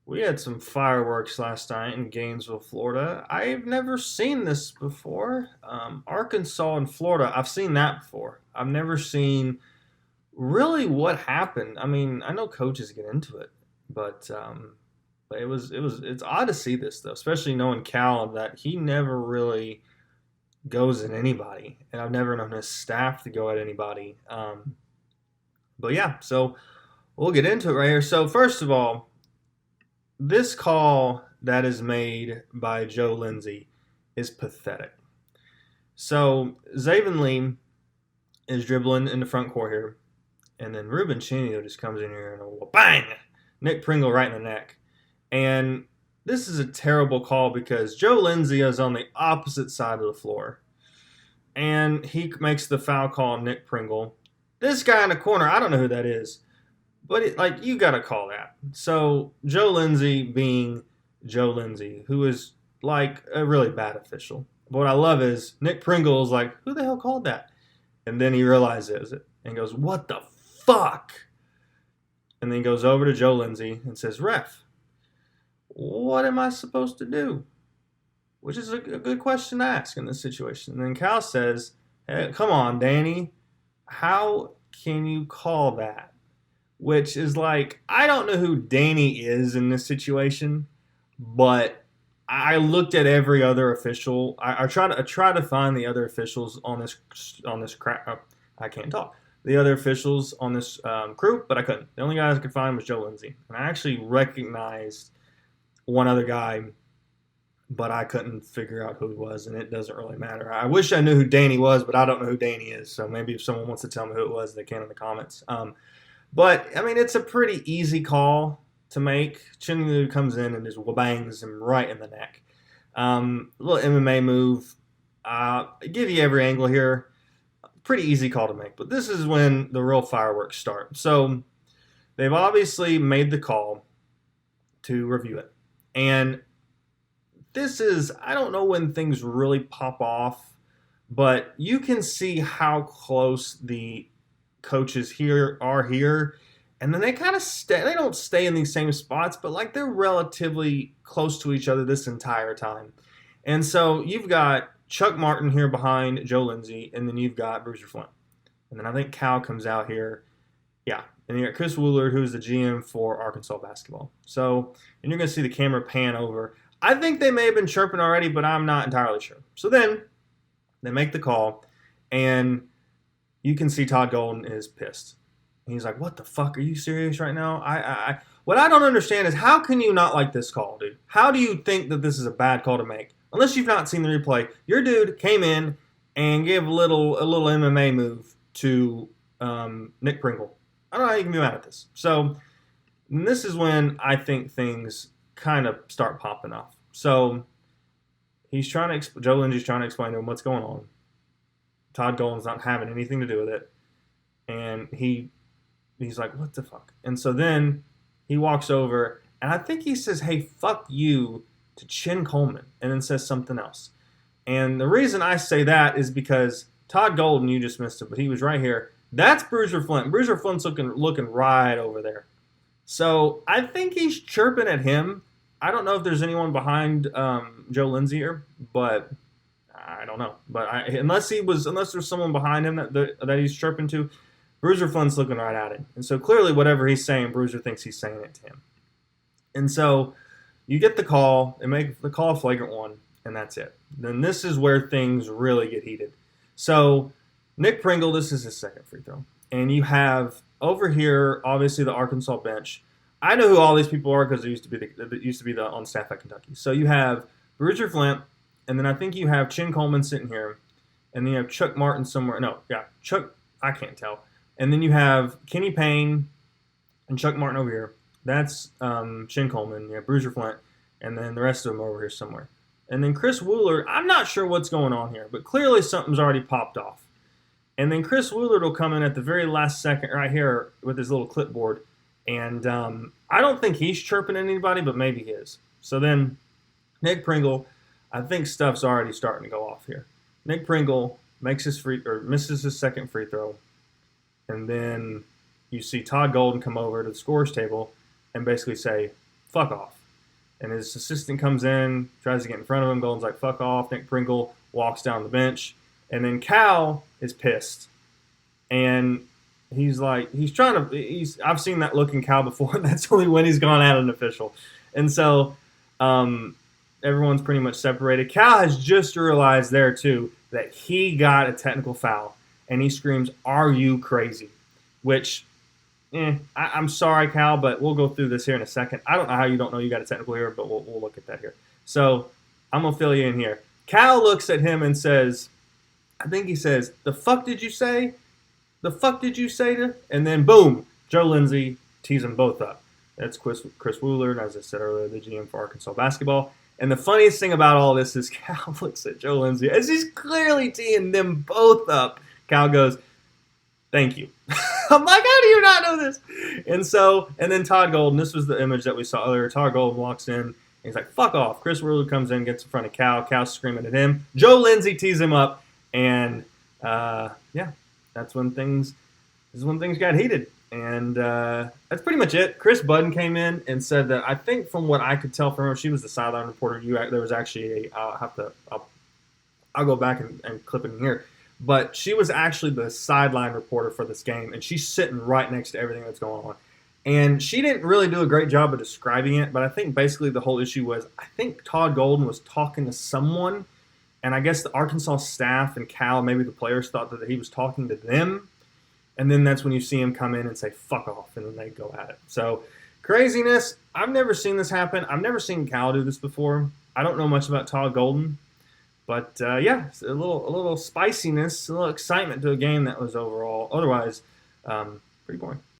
We had some fireworks last night in Gainesville, Florida. I've never seen this before. Arkansas and Florida, I've seen that before. I've never seen really what happened. I mean, I know coaches get into it, but it's odd to see this though, especially knowing Cal that he never really goes at anybody, and I've never known his staff to go at anybody. But yeah, so we'll get into it right here. So first of all, this call that is made by Joe Lindsay is pathetic. So Zaven Lee is dribbling in the front court here, and then Ruben Chenio just comes in here and bang, Nick Pringle right in the neck. And this is a terrible call because Joe Lindsay is on the opposite side of the floor, and he makes the foul call on Nick Pringle. This guy in the corner, I don't know who that is, but you got to call that. So Joe Lindsay being Joe Lindsay, who is like a really bad official. But what I love is Nick Pringle is like, who the hell called that? And then he realizes it and goes, what the fuck? And then he goes over to Joe Lindsay and says, ref, what am I supposed to do? Which is a good question to ask in this situation. And then Cal says, hey, come on, Danny. How can you call that? Which is like, I don't know who Danny is in this situation, but I looked at every other official. I try to find the other officials on this crap. I can't talk. The other officials on this crew, but I couldn't. The only guy I could find was Joe Lindsay, and I actually recognized one other guy, but I couldn't figure out who he was, and it doesn't really matter. I wish I knew who Danny was, but I don't know who Danny is. So maybe if someone wants to tell me who it was, they can in the comments. But I mean, it's a pretty easy call to make. Chinlu comes in and just bangs him right in the neck. Little MMA move. Give you every angle here. Pretty easy call to make. But this is when the real fireworks start. So they've obviously made the call to review it. And this is, I don't know when things really pop off, but you can see how close the coaches here are here, and then they kind of stay. They don't stay in these same spots, but like they're relatively close to each other this entire time. And so you've got Chuck Martin here behind Joe Lindsay, and then you've got Bruiser Flint, and then I think Cal comes out here. Yeah, and you got Chris Wooler, who's the GM for Arkansas basketball. So, and you're going to see the camera pan over. I think they may have been chirping already, but I'm not entirely sure. So then they make the call, and you can see Todd Golden is pissed. He's like, what the fuck? Are you serious right now? What I don't understand is how can you not like this call, dude? How do you think that this is a bad call to make? Unless you've not seen the replay. Your dude came in and gave a little MMA move to Nick Pringle. I don't know how you can be mad at this. So this is when I think things kind of start popping off. So Joe Lindsay's trying to explain to him what's going on. Todd Golden's not having anything to do with it. And he's like, what the fuck? And so then he walks over, and I think he says, hey, fuck you to Chin Coleman, and then says something else. And the reason I say that is because Todd Golden, you just missed it, but he was right here. That's Bruiser Flint. Bruiser Flint's looking right over there. So I think he's chirping at him. I don't know if there's anyone behind Joe Lindsay here, but I don't know. But unless there's someone behind him that he's chirping to, Bruiser Flint's looking right at it. And so clearly whatever he's saying, Bruiser thinks he's saying it to him. And so you get the call, and make the call a flagrant one, and that's it. Then this is where things really get heated. So Nick Pringle, this is his second free throw. And you have over here, obviously, the Arkansas bench. I know who all these people are because they used to be the on staff at Kentucky. So you have Bruiser Flint, and then I think you have Chin Coleman sitting here, and then you have Chuck Martin somewhere. No, yeah, Chuck, I can't tell. And then you have Kenny Payne and Chuck Martin over here. That's Chin Coleman. You have Bruiser Flint, and then the rest of them are over here somewhere. And then Chris Wooler, I'm not sure what's going on here, but clearly something's already popped off. And then Chris Wooler will come in at the very last second right here with his little clipboard. And I don't think he's chirping at anybody, but maybe he is. So then Nick Pringle, I think stuff's already starting to go off here. Nick Pringle misses his second free throw. And then you see Todd Golden come over to the scores table and basically say, fuck off. And his assistant comes in, tries to get in front of him. Golden's like, fuck off. Nick Pringle walks down the bench. And then Cal is pissed. And he's like, I've seen that look in Cal before. And that's only when he's gone at an official. And so everyone's pretty much separated. Cal has just realized there, too, that he got a technical foul. And he screams, "Are you crazy?" Which, I'm sorry, Cal, but we'll go through this here in a second. I don't know how you don't know you got a technical here, but we'll look at that here. So I'm going to fill you in here. Cal looks at him and says, I think he says, "The fuck did you say? The fuck did you say to?" And then, boom, Joe Lindsay tees them both up. That's Chris Woolard, as I said earlier, the GM for Arkansas basketball. And the funniest thing about all this is Cal looks at Joe Lindsay as he's clearly teeing them both up. Cal goes, "Thank you." I'm like, how do you not know this? And then Todd Golden, this was the image that we saw earlier. Todd Golden walks in, and he's like, "Fuck off." Chris Woolard comes in, gets in front of Cal. Cal's screaming at him. Joe Lindsay tees him up, and that's when things got heated. And that's pretty much it. Chris Budden came in and said that, I think from what I could tell from her, she was the sideline reporter. There was actually I'll go back and clip it in here. But she was actually the sideline reporter for this game, and she's sitting right next to everything that's going on. And she didn't really do a great job of describing it, but I think basically the whole issue was, I think Todd Golden was talking to someone, and I guess the Arkansas staff and Cal, maybe the players, thought that he was talking to them. And then that's when you see him come in and say, "Fuck off," and then they go at it. So, craziness. I've never seen this happen. I've never seen Cal do this before. I don't know much about Todd Golden. But, it's a little spiciness, a little excitement to a game that was overall otherwise pretty boring.